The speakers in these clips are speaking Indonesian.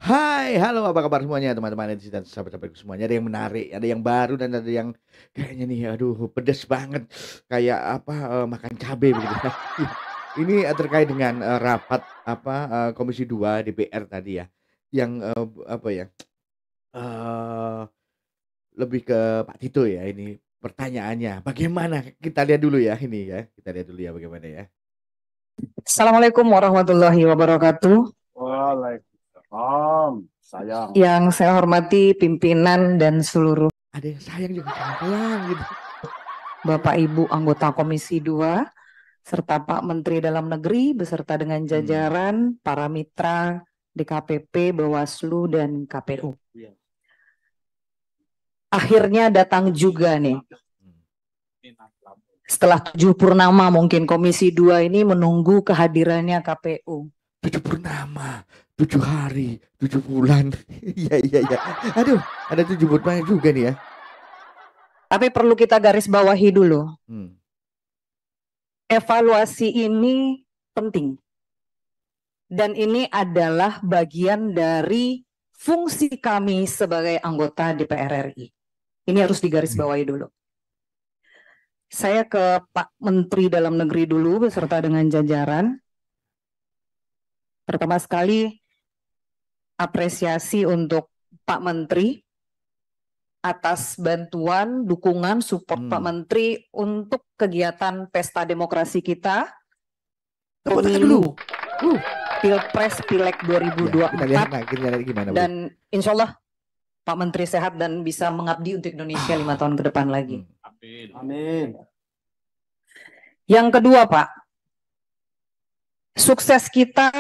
Hai, halo apa kabar semuanya teman-teman netizen dan sahabat-sahabatku semuanya. Ada yang menarik, ada yang baru dan ada yang kayaknya nih aduh pedes banget kayak apa, makan cabe begitu ya. Iya, ini, terkait dengan, rapat apa, Komisi 2 DPR tadi ya, yang, apa ya, eee, lebih ke Pak Tito ya ini pertanyaannya. Bagaimana? Kita lihat dulu ya ini ya, kita lihat dulu ya bagaimana ya. Assalamualaikum warahmatullahi wabarakatuh. Waalaikumsalam, sayang. Yang saya hormati pimpinan dan seluruh Ada yang sayang juga sayang gitu. Bapak Ibu anggota Komisi 2 serta Pak Menteri Dalam Negeri beserta dengan jajaran para mitra DKPP, Bawaslu dan KPU. Iya. Akhirnya datang juga nih. Hmm. Setelah 7 purnama mungkin Komisi 2 ini menunggu kehadirannya KPU. 7 purnama, 7 hari, 7 bulan. Iya iya iya. Aduh, ada 7 purnama juga nih ya. Tapi perlu kita garis bawahi dulu. Evaluasi ini penting. Dan ini adalah bagian dari fungsi kami sebagai anggota DPR RI. Ini harus digarisbawahi dulu. Saya ke Pak Menteri Dalam Negeri dulu beserta dengan jajaran. Pertama sekali, apresiasi untuk Pak Menteri atas bantuan, dukungan, support Pak Menteri untuk kegiatan pesta demokrasi kita. Pemilu Pilpres Pileg 2024 kita lihat gimana, Bu? dan insya Allah Pak Menteri sehat dan bisa mengabdi untuk Indonesia 5 tahun ke depan lagi. Amin. Yang kedua, Pak, sukses kita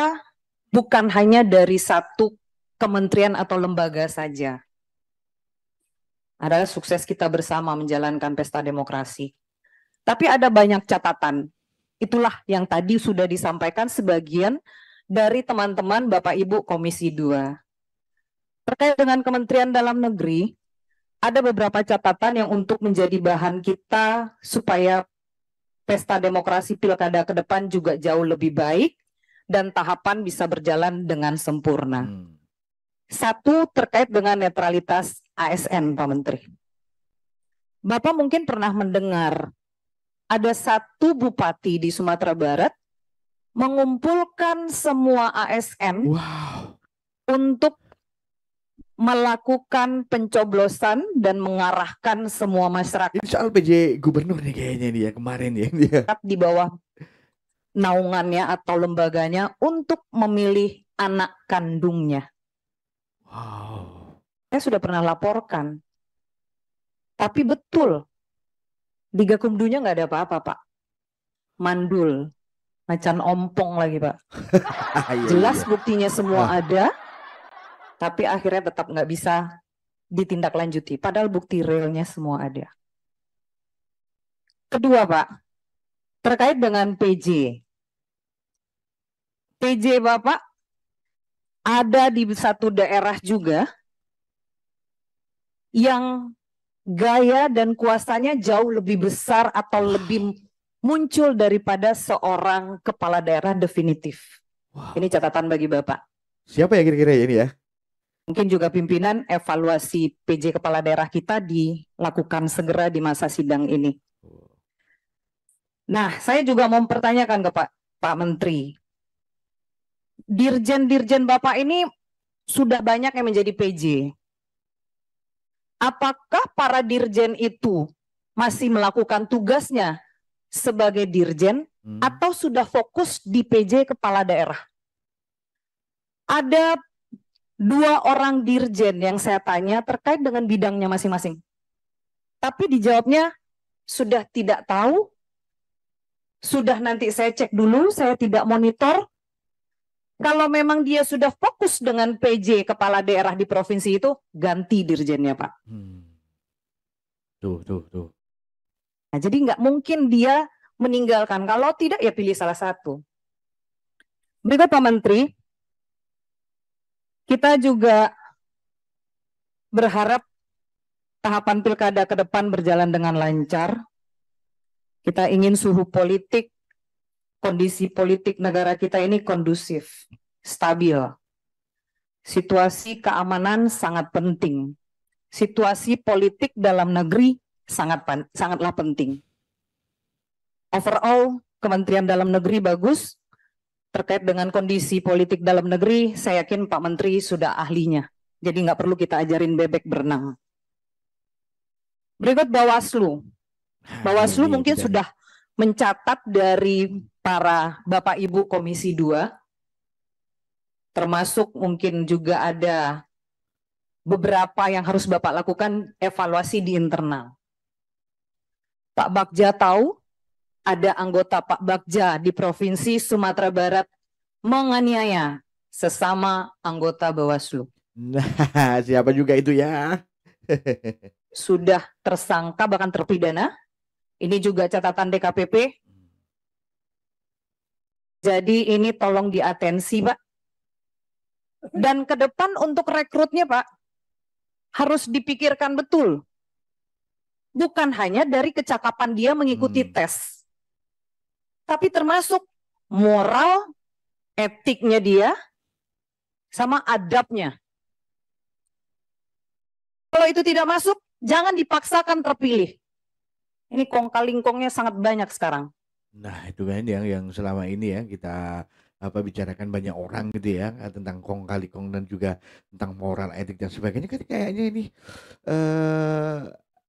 bukan hanya dari satu kementerian atau lembaga saja. Adalah sukses kita bersama menjalankan pesta demokrasi. Tapi ada banyak catatan. Itulah yang tadi sudah disampaikan sebagian dari teman-teman Bapak Ibu Komisi 2. Terkait dengan Kementerian Dalam Negeri, ada beberapa catatan yang untuk menjadi bahan kita supaya pesta demokrasi pilkada ke depan juga jauh lebih baik dan tahapan bisa berjalan dengan sempurna. Satu, terkait dengan netralitas ASN, Pak Menteri. Bapak mungkin pernah mendengar ada satu bupati di Sumatera Barat mengumpulkan semua ASN untuk melakukan pencoblosan dan mengarahkan semua masyarakat. Ini soal PJ Gubernur nih kayaknya dia kemarin ya. Di bawah naungannya atau lembaganya untuk memilih anak kandungnya. Saya sudah pernah laporkan. Tapi betul, di Gakumdunya nggak ada apa-apa, Pak. Mandul, macan ompong lagi, Pak. Jelas buktinya semua ada, tapi akhirnya tetap nggak bisa ditindaklanjuti. Padahal bukti realnya semua ada. Kedua, Pak, terkait dengan PJ. PJ Bapak ada di satu daerah juga yang gaya dan kuasanya jauh lebih besar atau lebih muncul daripada seorang kepala daerah definitif. Ini catatan bagi Bapak. Siapa ya kira-kira ini ya? Mungkin juga pimpinan evaluasi PJ kepala daerah kita dilakukan segera di masa sidang ini. Nah, saya juga mau mempertanyakan ke Pak Menteri. Dirjen-dirjen Bapak ini sudah banyak yang menjadi PJ. Apakah para dirjen itu masih melakukan tugasnya sebagai dirjen atau sudah fokus di PJ kepala daerah? Ada 2 orang dirjen yang saya tanya terkait dengan bidangnya masing-masing. Tapi dijawabnya sudah tidak tahu, sudah nanti saya cek dulu, saya tidak monitor. Kalau memang dia sudah fokus dengan PJ kepala daerah di provinsi itu, ganti dirjennya, Pak. Tuh. Nah, jadi nggak mungkin dia meninggalkan. Kalau tidak, ya pilih salah satu. Berikut Pak Menteri, kita juga berharap tahapan pilkada ke depan berjalan dengan lancar. Kita ingin suhu politik, kondisi politik negara kita ini kondusif, stabil. Situasi keamanan sangat penting. Situasi politik dalam negeri sangatlah penting. Overall, Kementerian Dalam Negeri bagus. Terkait dengan kondisi politik dalam negeri, saya yakin Pak Menteri sudah ahlinya. Jadi nggak perlu kita ajarin bebek berenang. Berikut Bawaslu. Bawaslu mungkin sudah mencatat dari para Bapak Ibu Komisi 2, termasuk mungkin juga ada beberapa yang harus Bapak lakukan evaluasi di internal. Pak Bagja tahu ada anggota Pak Bagja di Provinsi Sumatera Barat menganiaya sesama anggota Bawaslu. Nah, siapa juga itu ya? Sudah tersangka bahkan terpidana. Ini juga catatan DKPP. Jadi ini tolong diatensi, Pak. Dan ke depan untuk rekrutnya, Pak, harus dipikirkan betul. Bukan hanya dari kecakapan dia mengikuti tes, tapi termasuk moral, etiknya dia, sama adabnya. Kalau itu tidak masuk, jangan dipaksakan terpilih. Ini kong-kalingkongnya sangat banyak sekarang. Nah, itu kan yang selama ini ya kita bicarakan banyak orang gitu ya tentang kong kali kong dan juga tentang moral, etik dan sebagainya kan kayaknya ini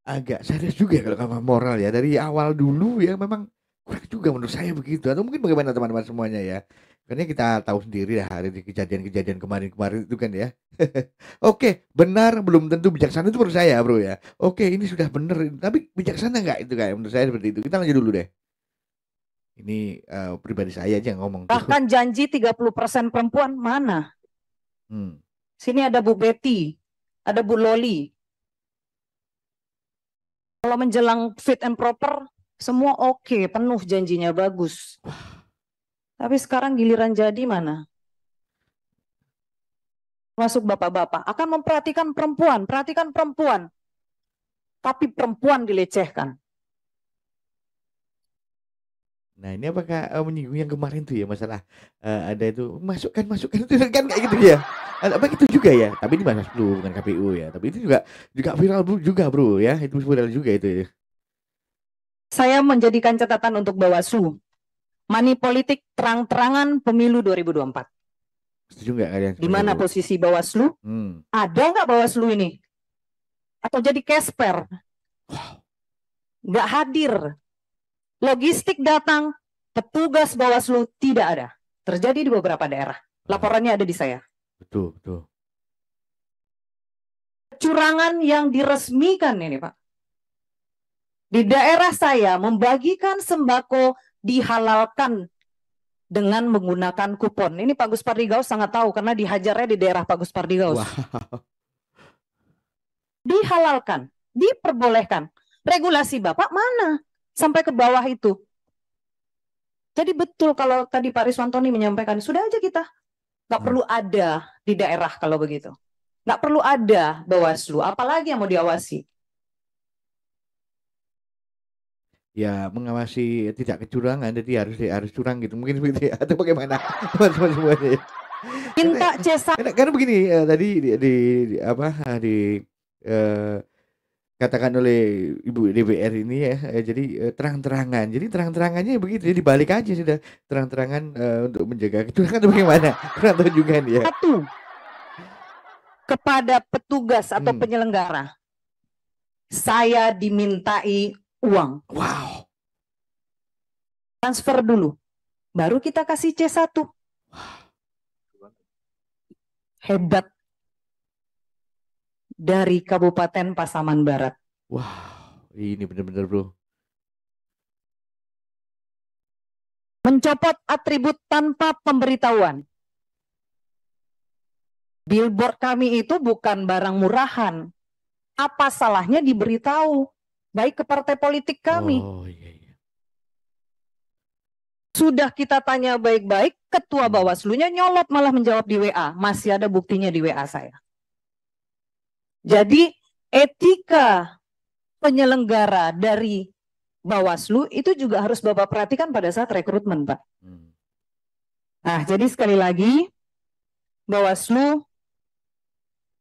agak serius juga kalau sama moral ya dari awal dulu ya memang kurang juga menurut saya begitu atau mungkin bagaimana teman-teman semuanya ya karena kita tahu sendiri ya hari di kejadian-kejadian kemarin-kemarin itu kan ya. Oke, benar belum tentu bijaksana itu menurut saya bro ya. Oke, ini sudah benar tapi bijaksana nggak itu kayak menurut saya seperti itu. Kita lanjut dulu deh. Ini pribadi saya aja yang ngomong tuh. Bahkan janji 30% perempuan mana? Sini ada Bu Betty, ada Bu Loli. Kalau menjelang fit and proper, semua oke, penuh janjinya bagus. Tapi sekarang giliran jadi mana? Masuk bapak-bapak akan memperhatikan perempuan, perhatikan perempuan. Tapi perempuan dilecehkan. Nah ini apakah menyinggung yang kemarin tuh ya masalah ada itu masukkan itu kan kayak gitu ya apa itu juga ya tapi ini Bawaslu bukan KPU ya tapi itu juga viral juga bro ya itu viral juga itu ya. Saya menjadikan catatan untuk Bawaslu money politik terang-terangan pemilu 2024. Setuju nggak kalian? Di mana posisi Bawaslu? Ada nggak Bawaslu ini? Atau jadi kesper? Nggak hadir. Logistik datang, petugas Bawaslu tidak ada. Terjadi di beberapa daerah. Laporannya ada di saya. Betul. Kecurangan yang diresmikan ini, Pak. Di daerah saya membagikan sembako dihalalkan dengan menggunakan kupon. Ini Pak Gus Pardigaus sangat tahu karena dihajarnya di daerah Pak Gus Pardigaus. Wow. Dihalalkan, diperbolehkan. Regulasi Bapak mana? Sampai ke bawah itu. Jadi betul kalau tadi Pak Riswantoni menyampaikan, sudah aja kita. Nggak perlu ada di daerah kalau begitu. Nggak perlu ada Bawaslu, apalagi yang mau diawasi. Ya mengawasi tidak kecurangan, jadi harus curang gitu. Mungkin begitu ya, atau bagaimana teman-teman semuanya ya. Minta C1. Karena begini, tadi katakan oleh Ibu DPR ini ya, jadi terang-terangan. Jadi terang-terangannya begitu, jadi balik aja sudah terang-terangan untuk menjaga kecurangan atau bagaimana? Kurang tahu juga nih ya. Satu, kepada petugas atau penyelenggara, saya dimintai uang. Wow. Transfer dulu, baru kita kasih C1. Hebat. Dari Kabupaten Pasaman Barat. Wow, ini benar-benar bro. Mencopot atribut tanpa pemberitahuan. Billboard kami itu bukan barang murahan. Apa salahnya diberitahu? Baik ke partai politik kami. Oh iya. Sudah kita tanya baik-baik, ketua Bawaslu-nya nyolot malah menjawab di WA. Masih ada buktinya di WA saya. Jadi etika penyelenggara dari Bawaslu itu juga harus Bapak perhatikan pada saat rekrutmen, Pak. Nah, jadi sekali lagi Bawaslu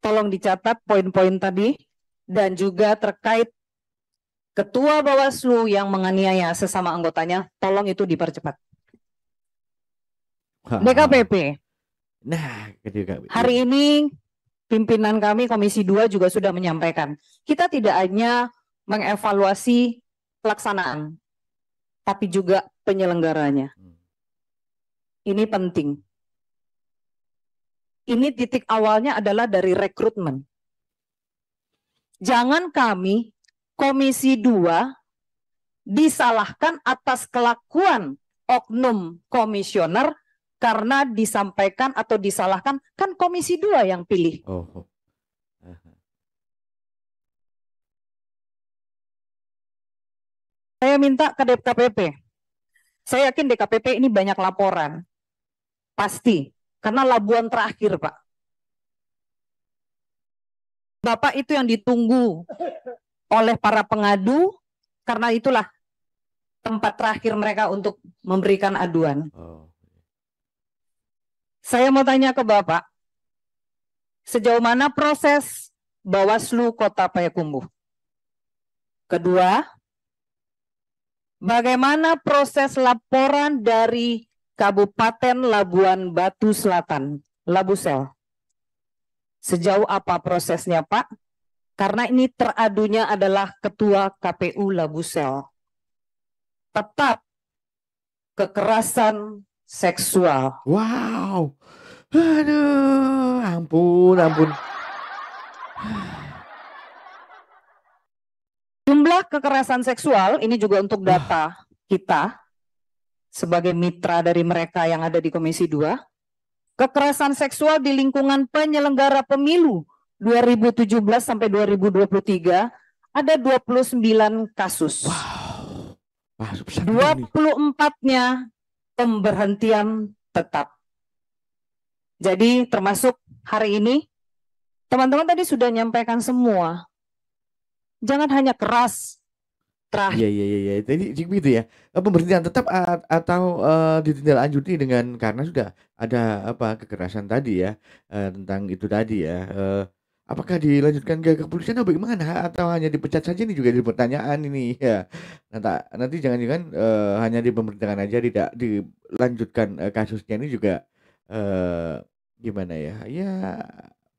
tolong dicatat poin-poin tadi, dan juga terkait Ketua Bawaslu yang menganiaya sesama anggotanya, tolong itu dipercepat. DKPP, Nah, ketika hari ini pimpinan kami Komisi 2 juga sudah menyampaikan, kita tidak hanya mengevaluasi pelaksanaan, tapi juga penyelenggaranya. Ini penting. Ini titik awalnya adalah dari rekrutmen. Jangan kami, Komisi 2, disalahkan atas kelakuan oknum komisioner karena disampaikan atau disalahkan, kan Komisi 2 yang pilih. Oh. Saya minta ke DKPP. Saya yakin DKPP ini banyak laporan. Pasti. Karena labuan terakhir, Pak. Bapak itu yang ditunggu oleh para pengadu, karena itulah tempat terakhir mereka untuk memberikan aduan. Oh. Saya mau tanya ke Bapak, sejauh mana proses Bawaslu Kota Payakumbuh? Kedua, bagaimana proses laporan dari Kabupaten Labuan Batu Selatan, Labusel? Sejauh apa prosesnya, Pak? Karena ini teradunya adalah Ketua KPU Labusel. Tetap kekerasan seksual. Wow. Aduh, ampun. Jumlah kekerasan seksual ini juga untuk data kita sebagai mitra dari mereka yang ada di Komisi 2. Kekerasan seksual di lingkungan penyelenggara pemilu 2017 sampai 2023 ada 29 kasus. Wow. Wah, besar juga nih. 24-nya pemberhentian tetap. Jadi termasuk hari ini, teman-teman tadi sudah menyampaikan semua. Jangan hanya keras. Terakhir. Iya. Jadi begitu ya. Pemberhentian tetap atau ditindaklanjuti dengan karena sudah ada kekerasan tadi ya, tentang itu tadi ya. Apakah dilanjutkan ke kepolisian atau bagaimana? Atau hanya dipecat saja, ini juga jadi pertanyaan ini ya. Nanti jangan-jangan hanya diberhentikan aja, tidak dilanjutkan kasusnya ini juga gimana ya? Ya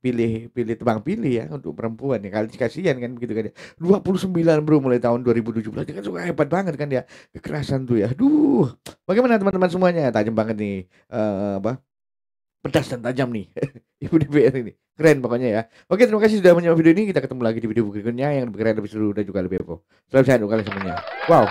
pilih tebang pilih ya untuk perempuan ya. Kasihan kan begitu kan ya. 29 bro mulai tahun 2017 kan suka hebat banget kan ya. Kekerasan tuh ya. Aduh. Bagaimana teman-teman semuanya? Tajam banget nih. Pedas dan tajam nih. Ibu DPR ini. Keren pokoknya ya. Oke, terima kasih sudah menonton video ini. Kita ketemu lagi di video berikutnya yang lebih keren, lebih seru dan juga lebih heboh. Selamat sehat untuk kalian semuanya. Wow.